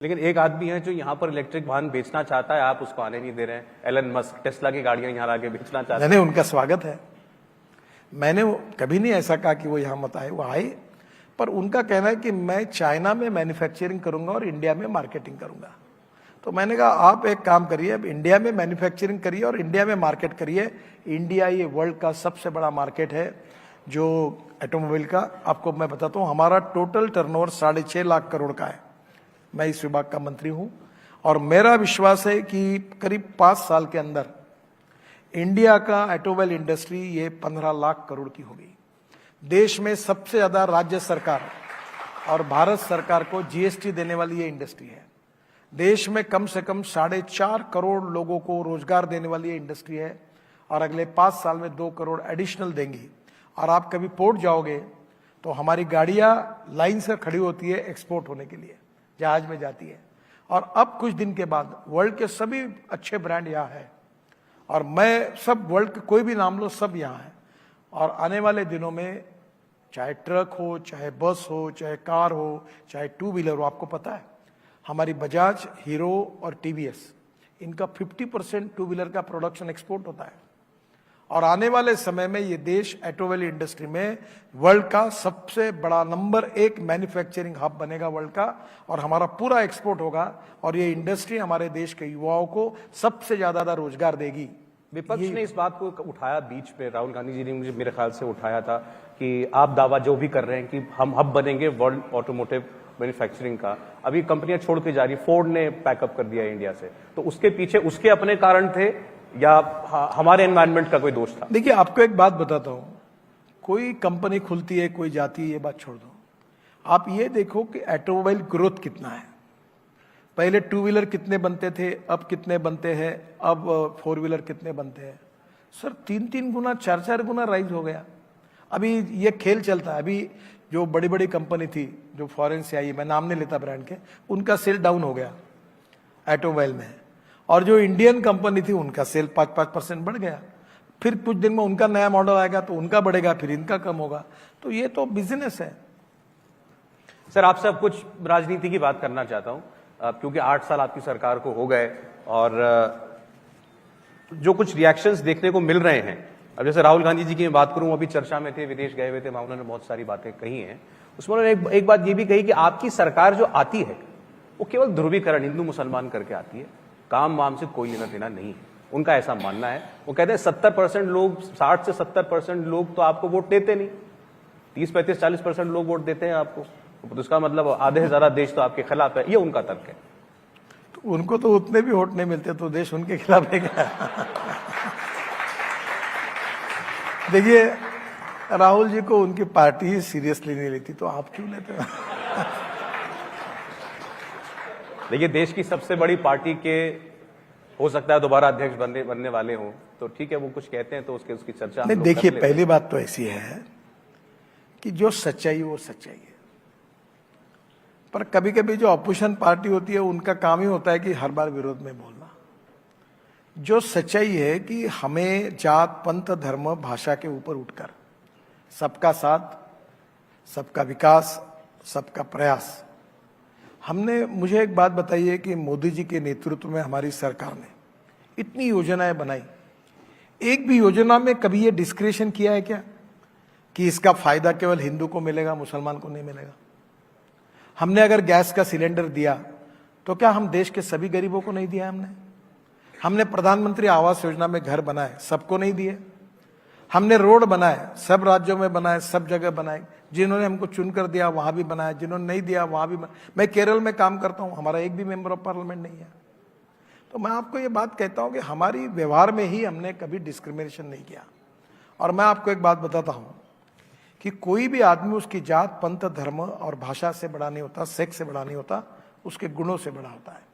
लेकिन एक आदमी है जो यहाँ पर इलेक्ट्रिक वाहन बेचना चाहता है, आप उसको आने नहीं दे रहे हैं। एलन मस्क टेस्ला की गाड़ियां यहाँ आके बेचना चाहता है। मैंने उनका स्वागत है, मैंने कभी नहीं ऐसा कहा कि वो यहाँ मत आए, वो आए, पर उनका कहना है कि मैं चाइना में मैन्युफैक्चरिंग करूंगा और इंडिया में मार्केटिंग करूंगा। तो मैंने कहा आप एक काम करिए, अब इंडिया में मैन्युफैक्चरिंग करिए और इंडिया में मार्केट करिए। इंडिया ये वर्ल्ड का सबसे बड़ा मार्केट है जो ऑटोमोबाइल का। आपको मैं बताता हूँ, हमारा टोटल टर्नओवर 6.5 लाख करोड़ का है। मैं इस विभाग का मंत्री हूं और मेरा विश्वास है कि करीब 5 साल के अंदर इंडिया का ऑटोमोबाइल इंडस्ट्री ये 15 लाख करोड़ की होगी। देश में सबसे ज्यादा राज्य सरकार और भारत सरकार को जीएसटी देने वाली ये इंडस्ट्री है। देश में कम से कम 4.5 करोड़ लोगों को रोजगार देने वाली ये इंडस्ट्री है और अगले 5 साल में 2 करोड़ एडिशनल देंगी। और आप कभी पोर्ट जाओगे तो हमारी गाड़ियां लाइन से खड़ी होती है एक्सपोर्ट होने के लिए, जहाज में जाती है। और अब कुछ दिन के बाद वर्ल्ड के सभी अच्छे ब्रांड यहाँ है और मैं सब वर्ल्ड के कोई भी नाम लो सब यहाँ है। और आने वाले दिनों में चाहे ट्रक हो, चाहे बस हो, चाहे कार हो, चाहे 2 व्हीलर हो, आपको पता है हमारी बजाज, हीरो और टीवीएस, इनका 50% 2 व्हीलर का प्रोडक्शन एक्सपोर्ट होता है। और आने वाले समय में ये देश ऑटोमोबाइल इंडस्ट्री में वर्ल्ड का सबसे बड़ा नंबर 1 मैन्युफैक्चरिंग हब बनेगा वर्ल्ड का, और हमारा पूरा एक्सपोर्ट होगा। और ये इंडस्ट्री हमारे देश के युवाओं को सबसे ज्यादा रोजगार देगी। विपक्ष ने इस बात को उठाया बीच में, राहुल गांधी जी ने मुझे मेरे ख्याल से उठाया था कि आप दावा जो भी कर रहे हैं कि हम हब बनेंगे वर्ल्ड ऑटोमोटिव मैन्युफैक्चरिंग का, अभी कंपनियां छोड़ के जा रही, फोर्ड ने पैकअप कर दिया इंडिया से, तो उसके पीछे उसके अपने कारण थे या हमारे एनवायरनमेंट का कोई दोष था? देखिए, आपको एक बात बताता हूं, कोई कंपनी खुलती है, कोई जाती है, ये बात छोड़ दो। आप ये देखो कि ऑटोमोबाइल ग्रोथ कितना है। पहले 2 व्हीलर कितने बनते थे, अब कितने बनते हैं, अब 4 व्हीलर कितने बनते हैं। सर 3-3 गुना, 4-4 गुना राइज हो गया। अभी ये खेल चलता है। अभी जो बड़ी बड़ी कंपनी थी जो फॉरेन से आई, मैं नाम नहीं लेता ब्रांड के, उनका सेल डाउन हो गया ऑटोमोबाइल में। और जो इंडियन कंपनी थी उनका सेल 5% बढ़ गया। फिर कुछ दिन में उनका नया मॉडल आएगा तो उनका बढ़ेगा, फिर इनका कम होगा। तो ये तो बिजनेस है। सर आपसे अब कुछ राजनीति की बात करना चाहता हूं, क्योंकि 8 साल आपकी सरकार को हो गए और जो कुछ रिएक्शंस देखने को मिल रहे हैं, अब जैसे राहुल गांधी जी की मैं बात करूं, अभी चर्चा में थे, विदेश गए हुए थे, वहां उन्होंने बहुत सारी बातें कही हैं। उसमें उन्होंने एक बात ये भी कही कि आपकी सरकार जो आती है वो केवल ध्रुवीकरण हिंदू मुसलमान करके आती है, काम वाम से कोई लेना देना नहीं है। उनका ऐसा मानना है। वो कहते हैं 70% लोग, 60 से 70% लोग तो आपको वोट देते नहीं, 30, 35, 40% लोग वोट देते हैं आपको, तो उसका मतलब आधे से ज्यादा देश तो आपके खिलाफ है, ये उनका तर्क है। तो उनको तो उतने भी वोट नहीं मिलते तो देश उनके खिलाफ है क्या? देखिए, राहुल जी को उनकी पार्टी ही सीरियसली नहीं लेती, तो आप क्यों लेते हो? देखिए, देश की सबसे बड़ी पार्टी के हो सकता है दोबारा अध्यक्ष बनने वाले हों, तो ठीक है, वो कुछ कहते हैं तो उसकी चर्चा नहीं। देखिए, पहली बात तो ऐसी है कि जो सच्चाई वो सच्चाई है, पर कभी कभी जो अपोजिशन पार्टी होती है उनका काम ही होता है कि हर बार विरोध में बोलना। जो सच्चाई है कि हमें जात, पंथ, धर्म, भाषा के ऊपर उठकर सबका साथ, सबका विकास, सबका प्रयास। मुझे एक बात बताइए कि मोदी जी के नेतृत्व में हमारी सरकार ने इतनी योजनाएं बनाई, एक भी योजना में कभी ये डिस्क्रिशन किया है क्या कि इसका फायदा केवल हिंदू को मिलेगा, मुसलमान को नहीं मिलेगा? हमने अगर गैस का सिलेंडर दिया तो क्या हम देश के सभी गरीबों को नहीं दिया? हमने प्रधानमंत्री आवास योजना में घर बनाए, सबको नहीं दिए। हमने रोड बनाए, सब राज्यों में बनाए, सब जगह बनाए। जिन्होंने हमको चुनकर दिया वहां भी बनाया, जिन्होंने नहीं दिया वहां भी मैं केरल में काम करता हूं, हमारा एक भी मेंबर ऑफ पार्लियामेंट नहीं है। तो मैं आपको ये बात कहता हूं कि हमारी व्यवहार में ही हमने कभी डिस्क्रिमिनेशन नहीं किया। और मैं आपको एक बात बताता हूं कि कोई भी आदमी उसकी जात, पंथ, धर्म और भाषा से बड़ा नहीं होता, सेक्स से बड़ा नहीं होता, उसके गुणों से बड़ा होता है।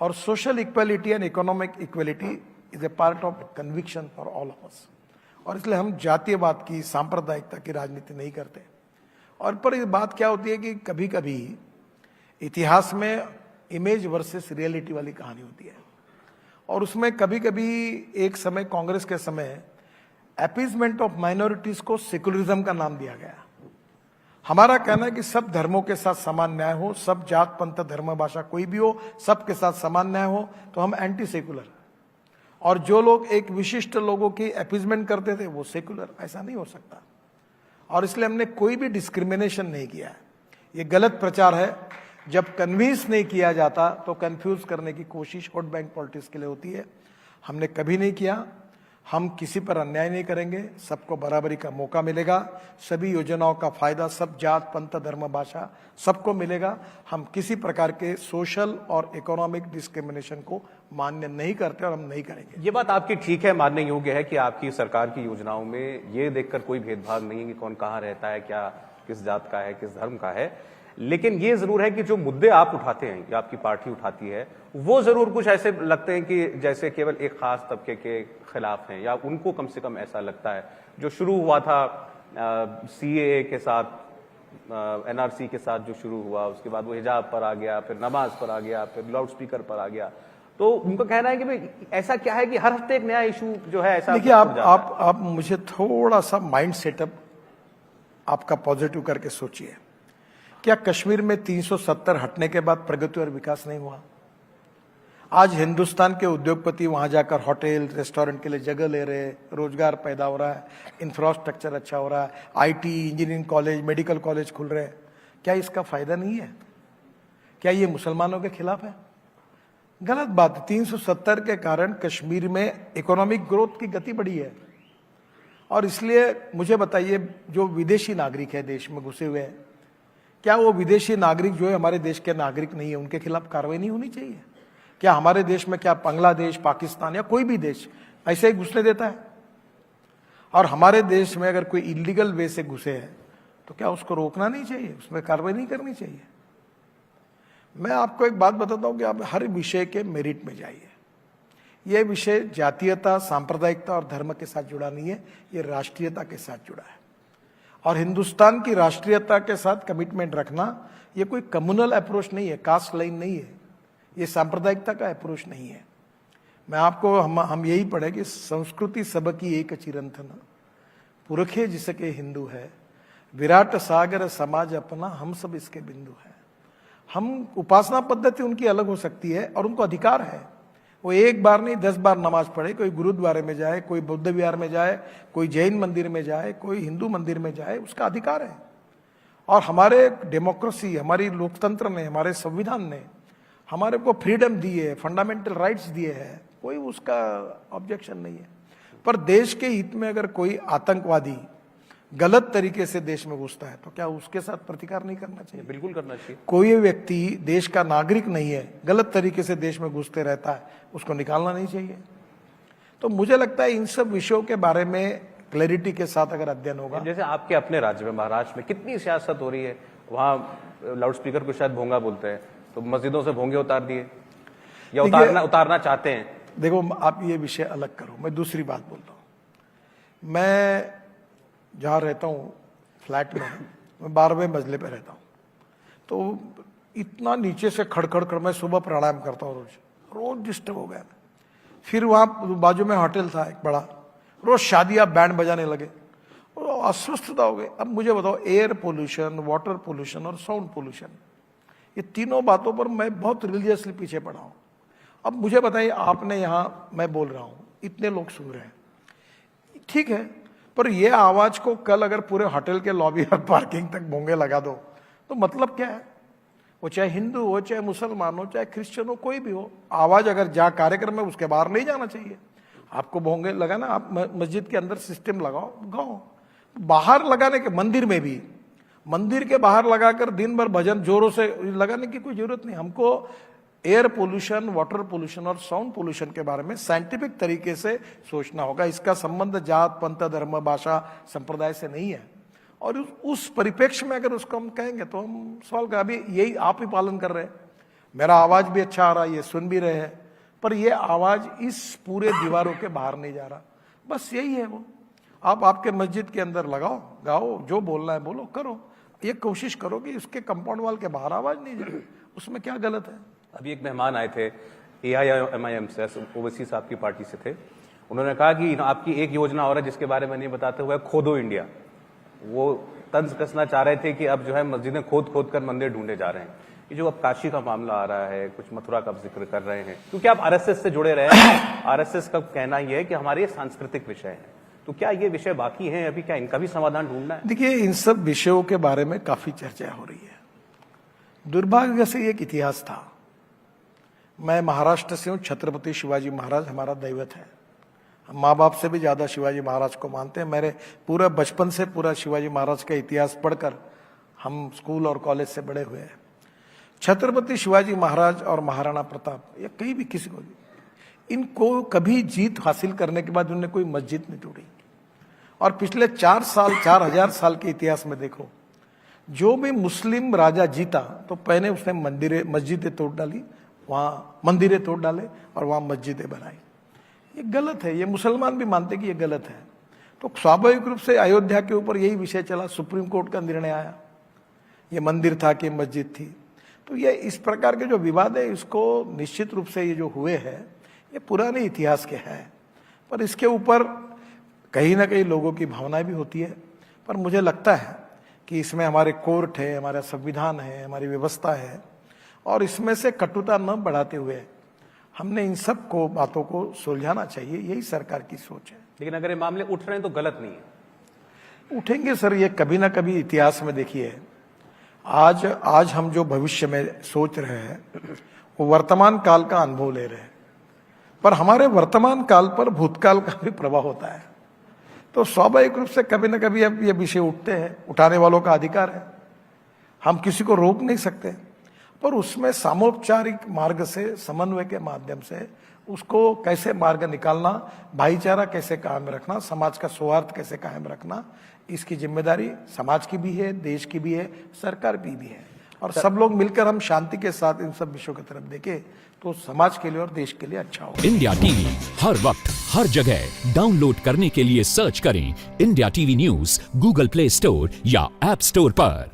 और social equality and economic equality is a part of conviction for all of us. और इसलिए हम जातीयवाद की, सांप्रदायिकता की राजनीति नहीं करते। और पर ये बात क्या होती है कि कभी कभी इतिहास में इमेज वर्सेस रियलिटी वाली कहानी होती है, और उसमें कभी कभी एक समय, कांग्रेस के समय, अपीजमेंट ऑफ माइनॉरिटीज को सेकुलरिज्म का नाम दिया गया। हमारा कहना है कि सब धर्मों के साथ समान न्याय हो, सब जात पंथ धर्म भाषा कोई भी हो, सबके साथ समान न्याय हो, तो हम एंटी सेकुलर। और जो लोग एक विशिष्ट लोगों की अपीजमेंट करते थे वो सेकुलर, ऐसा नहीं हो सकता। और इसलिए हमने कोई भी डिस्क्रिमिनेशन नहीं किया है। ये गलत प्रचार है। जब कन्विंस नहीं किया जाता तो कंफ्यूज करने की कोशिश वोट बैंक पॉलिटिक्स के लिए होती है। हमने कभी नहीं किया। हम किसी पर अन्याय नहीं करेंगे, सबको बराबरी का मौका मिलेगा, सभी योजनाओं का फायदा सब जात पंथ धर्म भाषा सबको मिलेगा। हम किसी प्रकार के सोशल और इकोनॉमिक डिस्क्रिमिनेशन को मान्य नहीं करते और हम नहीं करेंगे। ये बात आपकी ठीक है, मानने योग्य है कि आपकी सरकार की योजनाओं में ये देखकर कोई भेदभाव नहीं है कि कौन कहाँ रहता है, क्या किस जात का है, किस धर्म का है। लेकिन ये जरूर है कि जो मुद्दे आप उठाते हैं या आपकी पार्टी उठाती है वो जरूर कुछ ऐसे लगते हैं कि जैसे केवल एक खास तबके के खिलाफ हैं, या उनको कम से कम ऐसा लगता है। जो शुरू हुआ था सीएए के साथ, एनआरसी के साथ जो शुरू हुआ, उसके बाद वो हिजाब पर आ गया, फिर नमाज पर आ गया, फिर लाउड स्पीकर पर आ गया। तो उनका कहना है कि भाई ऐसा क्या है कि हर हफ्ते एक नया इशू जो है ऐसा। देखिए, आप मुझे थोड़ा सा माइंड सेटअप आपका पॉजिटिव करके सोचिए। क्या कश्मीर में 370 हटने के बाद प्रगति और विकास नहीं हुआ? आज हिंदुस्तान के उद्योगपति वहां जाकर होटल रेस्टोरेंट के लिए जगह ले रहे, रोजगार पैदा हो रहा है, इंफ्रास्ट्रक्चर अच्छा हो रहा है, IT engineering college medical college खुल रहे हैं। क्या इसका फायदा नहीं है? क्या ये मुसलमानों के खिलाफ है? गलत बात है। 370 के कारण कश्मीर में इकोनॉमिक ग्रोथ की गति बढ़ी है। और इसलिए मुझे बताइए, जो विदेशी नागरिक है देश में घुसे हुए हैं, क्या वो विदेशी नागरिक जो है हमारे देश के नागरिक नहीं है, उनके खिलाफ कार्रवाई नहीं होनी चाहिए? क्या हमारे देश में क्या बांग्लादेश, पाकिस्तान या कोई भी देश ऐसे ही घुसने देता है? और हमारे देश में अगर कोई इलीगल वे से घुसे हैं तो क्या उसको रोकना नहीं चाहिए, उसमें कार्रवाई नहीं करनी चाहिए? मैं आपको एक बात बताता हूं कि आप हर विषय के मेरिट में जाइए। यह विषय जातीयता, सांप्रदायिकता और धर्म के साथ जुड़ा नहीं है, ये राष्ट्रीयता के साथ जुड़ा है। और हिंदुस्तान की राष्ट्रीयता के साथ कमिटमेंट रखना ये कोई कम्युनल अप्रोच नहीं है, कास्ट लाइन नहीं है, ये सांप्रदायिकता का अप्रोच नहीं है। मैं आपको हम यही पढ़े कि संस्कृति सबकी एक चिरंतन, पुरखे जिसके हिंदू है, विराट सागर समाज अपना, हम सब इसके बिंदु है। हम उपासना पद्धति उनकी अलग हो सकती है और उनको अधिकार है, वो एक बार नहीं 10 बार नमाज पढ़े, कोई गुरुद्वारे में जाए, कोई बौद्ध विहार में जाए, कोई जैन मंदिर में जाए, कोई हिंदू मंदिर में जाए, उसका अधिकार है। और हमारे डेमोक्रेसी, हमारी लोकतंत्र ने, हमारे संविधान ने हमारे को फ्रीडम दी है, फंडामेंटल राइट्स दिए हैं, कोई उसका ऑब्जेक्शन नहीं है। पर देश के हित में अगर कोई आतंकवादी गलत तरीके से देश में घुसता है तो क्या उसके साथ प्रतिकार नहीं करना चाहिए? बिल्कुल करना चाहिए। कोई व्यक्ति देश का नागरिक नहीं है, गलत तरीके से देश में घुसते रहता है, उसको निकालना नहीं चाहिए। तो मुझे लगता है इन सब विषयों के बारे में क्लैरिटी के साथ अगर अध्ययन होगा। जैसे आपके अपने राज्य में, महाराष्ट्र में कितनी सियासत हो रही है, वहां लाउड स्पीकर को शायद भोंगा बोलते हैं, तो मस्जिदों से भोंगे उतार दिए या उतारना चाहते हैं। देखो, आप ये विषय अलग करो, मैं दूसरी बात बोलता हूं। मैं जहाँ रहता हूँ फ्लैट में, मैं 12वें मंजिले पे रहता हूँ, तो इतना नीचे से खड़खड़ मैं सुबह प्राणायाम करता हूँ, रोज डिस्टर्ब हो गया। फिर वहाँ बाजू में होटल था एक बड़ा, रोज शादियाँ बैंड बजाने लगे और अस्वस्थता हो गई। अब मुझे बताओ, एयर पोल्यूशन, वाटर पोल्यूशन और साउंड पोल्यूशन, ये तीनों बातों पर मैं बहुत रिलीजियसली पीछे पड़ा हूँ। अब मुझे बताइए, आपने यहाँ मैं बोल रहा हूँ, इतने लोग सुन रहे हैं, ठीक है, पर ये आवाज को कल अगर पूरे होटल के लॉबी और पार्किंग तक भोंगे लगा दो तो मतलब क्या है? वो चाहे हिंदू हो, चाहे मुसलमान हो, चाहे क्रिश्चियन हो, कोई भी हो, आवाज अगर जहाँ कार्यक्रम है उसके बाहर नहीं जाना चाहिए। आपको भोंगे लगाना, आप मस्जिद के अंदर सिस्टम लगाओ, गाओ। बाहर लगाने के, मंदिर में भी, मंदिर के बाहर लगाकर दिन भर भजन जोरों से लगाने की कोई जरूरत नहीं। हमको एयर पोल्यूशन, वाटर पोल्यूशन और साउंड पोल्यूशन के बारे में साइंटिफिक तरीके से सोचना होगा। इसका संबंध जात पंथ धर्म भाषा संप्रदाय से नहीं है। और उस परिप्रेक्ष्य में अगर उसको हम कहेंगे तो हम सवाल का, अभी यही आप ही पालन कर रहे हैं, मेरा आवाज भी अच्छा आ रहा है, ये सुन भी रहे हैं, पर ये आवाज इस पूरे दीवारों के बाहर नहीं जा रहा। बस यही है वो। आप आपके मस्जिद के अंदर लगाओ, गाओ, जो बोलना है बोलो, करो। ये कोशिश करो कि उसके कंपाउंड वाल के बाहर आवाज नहीं जाए, उसमें क्या गलत है? अभी एक मेहमान आए थे AIMIM से, ओवैसी साहब की पार्टी से थे। उन्होंने कहा कि आपकी एक योजना और है जिसके बारे में नहीं बताते हुए, खोदो इंडिया। वो तंज कसना चाह रहे थे कि अब जो है मस्जिदें खोद कर मंदिर ढूंढे जा रहे हैं। ये जो अब काशी का मामला आ रहा है, कुछ मथुरा का जिक्र कर रहे हैं, क्योंकि आप आरएसएस से जुड़े रहे हैं। आरएसएस का कहना यह है कि हमारे ये सांस्कृतिक विषय है, तो क्या ये विषय बाकी हैं अभी, क्या इनका भी समाधान ढूंढना है? देखिए, इन सब विषयों के बारे में काफी चर्चा हो रही है। दुर्भाग्य से एक इतिहास था। मैं महाराष्ट्र से हूं, छत्रपति शिवाजी महाराज हमारा दैवत है। हम माँ बाप से भी ज्यादा शिवाजी महाराज को मानते हैं। मेरे पूरा बचपन से पूरा शिवाजी महाराज का इतिहास पढ़कर हम स्कूल और कॉलेज से बड़े हुए हैं। छत्रपति शिवाजी महाराज और महाराणा प्रताप, या कहीं भी किसी को भी, इनको कभी जीत हासिल करने के बाद उन्होंने कोई मस्जिद नहीं तोड़ी। और पिछले 4000 साल के इतिहास में देखो, जो भी मुस्लिम राजा जीता तो पहले उसने मस्जिदें तोड़ डाली, वहां मंदिरें तोड़ डाले और वहां मस्जिदें बनाई। ये गलत है, ये मुसलमान भी मानते कि ये गलत है। तो स्वाभाविक रूप से अयोध्या के ऊपर यही विषय चला, सुप्रीम कोर्ट का निर्णय आया, ये मंदिर था कि मस्जिद थी। तो ये इस प्रकार के जो विवाद है, इसको निश्चित रूप से ये जो हुए हैं ये पुराने इतिहास के हैं, पर इसके ऊपर कहीं ना कहीं लोगों की भावनाएं भी होती है। पर मुझे लगता है कि इसमें हमारे कोर्ट है, हमारा संविधान है, हमारी व्यवस्था है, और इसमें से कटुता न बढ़ाते हुए हमने इन सब को बातों को सुलझाना चाहिए। यही सरकार की सोच है। लेकिन अगर ये मामले उठ रहे हैं तो गलत नहीं है। उठेंगे सर, ये कभी ना कभी इतिहास में देखिए, आज हम जो भविष्य में सोच रहे हैं वो वर्तमान काल का अनुभव ले रहे हैं, पर हमारे वर्तमान काल पर भूतकाल का भी प्रभाव होता है। तो स्वाभाविक रूप से कभी ना कभी अब ये विषय उठते हैं, उठाने वालों का अधिकार है, हम किसी को रोक नहीं सकते, पर उसमें सामोपचारिक मार्ग से, समन्वय के माध्यम से उसको कैसे मार्ग निकालना, भाईचारा कैसे कायम रखना, समाज का सौहार्द कैसे कायम रखना, इसकी जिम्मेदारी समाज की भी है, देश की भी है, सरकार की भी है। और सब लोग मिलकर हम शांति के साथ इन सब विषयों की तरफ देखें तो समाज के लिए और देश के लिए अच्छा होगा। इंडिया टीवी हर वक्त हर जगह डाउनलोड करने के लिए सर्च करें India TV news Google play store या ऐप स्टोर पर।